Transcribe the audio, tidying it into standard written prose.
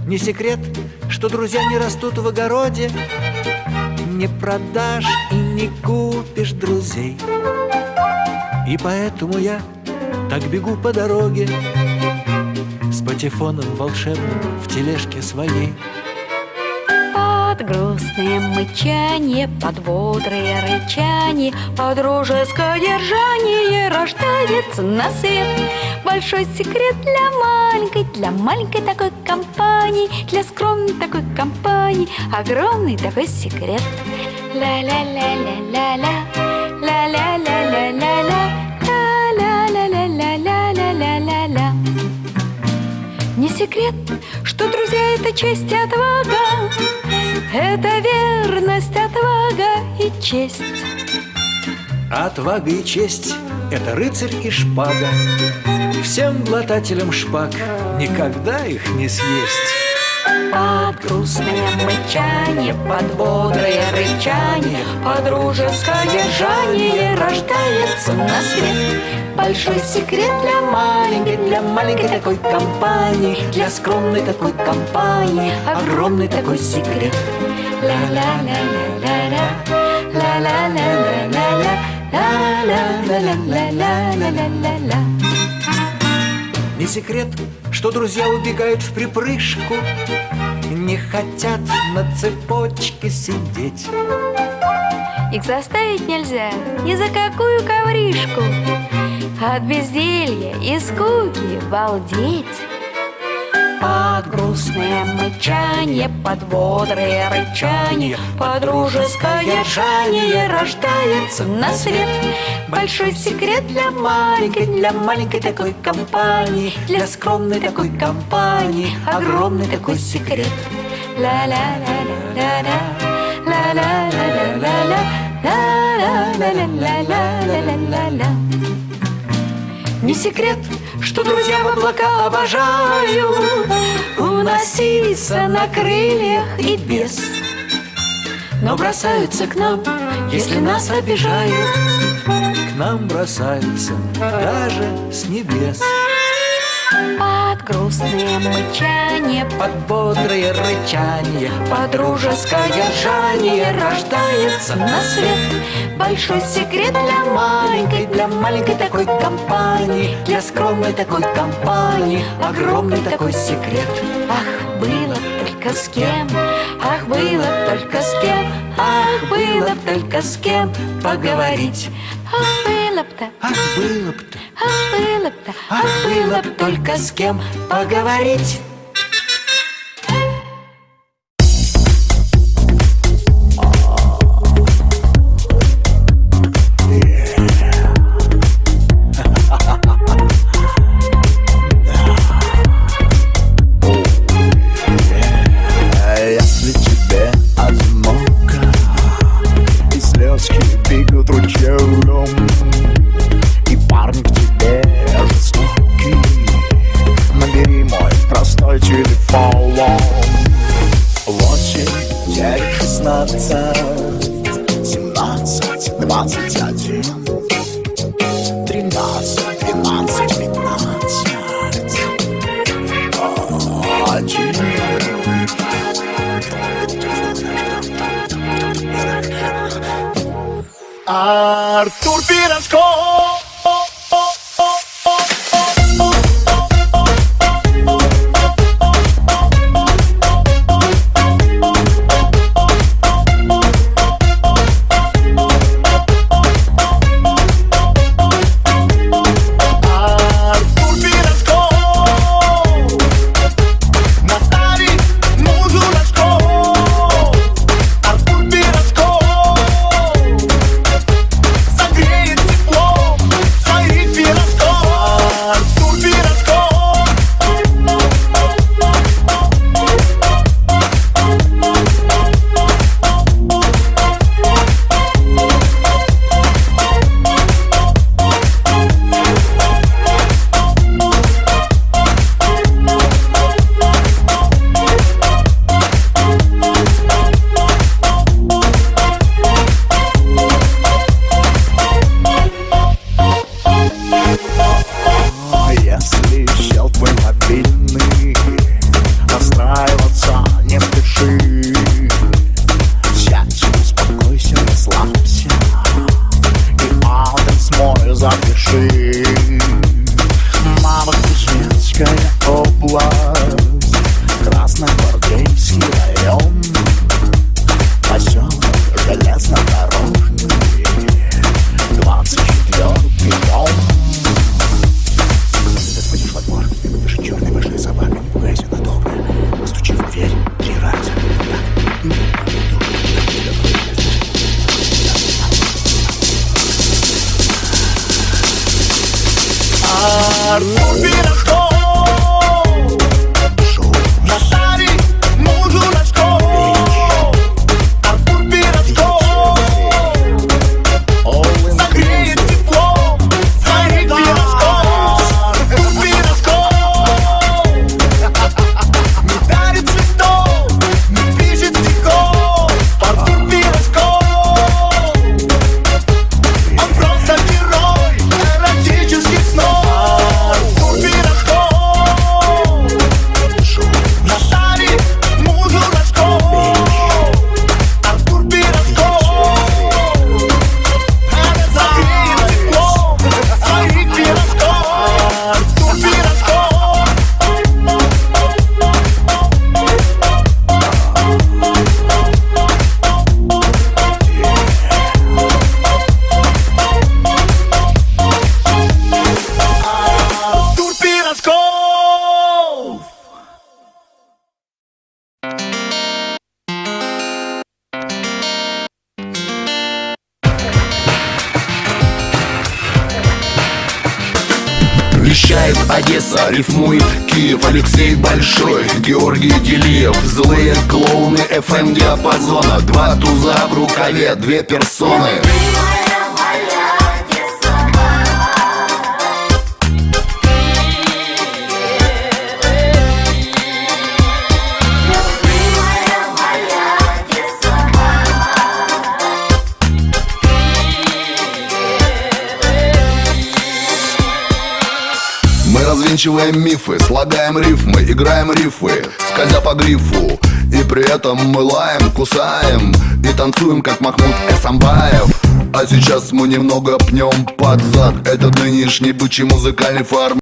Не секрет, что друзья не растут в огороде. Не продашь и не купишь друзей. И поэтому я так бегу по дороге с патефоном волшебным в тележке своей. Под грустное мычание, под бодрое рычание, под дружеское держание рождается на свет большой секрет для маленькой такой компании, для скромной такой компании, огромный такой секрет. Ла-ла-ла-ла-ла-ла, ла-ла-ла-ла-ла-ла, ла-ла-ла-ла-ла-ла-ла-ла. Не секрет, что друзья — это честь и отвага, это верность, отвага и честь. Отвага и честь — это рыцарь и шпага. Всем глотателям шпаг никогда их не съесть. Под грустное мычание, под бодрое рычание, под дружеское держание рождается на свет большой секрет для маленькой такой компании, для скромной такой компании, огромный такой секрет. Ла-ла-ла-ла-ла-ла, ла-ла-ла-ла-ла-ла, ла-ла-ла-ла-ла-ла-ла-ла. Не секрет, что друзья убегают в припрыжку, не хотят на цепочке сидеть. Их заставить нельзя ни за какую ковришку, от безделья и скуки балдеть. Под грустное мычание, под бодрое рычание, под дружеское ржание рождается на свет большой секрет для маленькой такой компании, для скромной такой компании, огромный такой секрет. Ла-ла-ла-ла-ла-ла, ла-ла-ла-ла-ла-ла, ла-ла-ла-ла-ла-ла-ла-ла. Не секрет, что друзья в облака обожают уноситься на крыльях и без, но бросаются к нам, если нас обижают. К нам бросаются даже с небес. Под грустное мычание, Под бодрое рычание, под дружеское ржание рождается на свет большой секрет для маленькой такой компании, для скромной такой компании, огромный такой секрет. Ах, было б только с кем, ах, было б только с кем, ах, было б только с кем поговорить. Ах, было б-то, ах, было б-то, ах, было б-то, ах, было б только с кем поговорить. Если тебе одиноко и слезки бегут ручьем, и парень к тебе жестокий, набери мой простой телефон 8 9 16 17 21 13 12 15 1. Артур Пирожков. Согреет Одесса рифмует Киев, Алексей Большой, Георгий Делиев. Злые клоуны FM диапазона, два туза в рукаве, две персоны. Мы развенчиваем мифы, слагаем рифмы, играем рифы, скользя по грифу. И при этом мы лаем, кусаем и танцуем, как Махмуд Эсамбаев. А сейчас мы немного пнем под зад этот нынешний бычий музыкальный формат.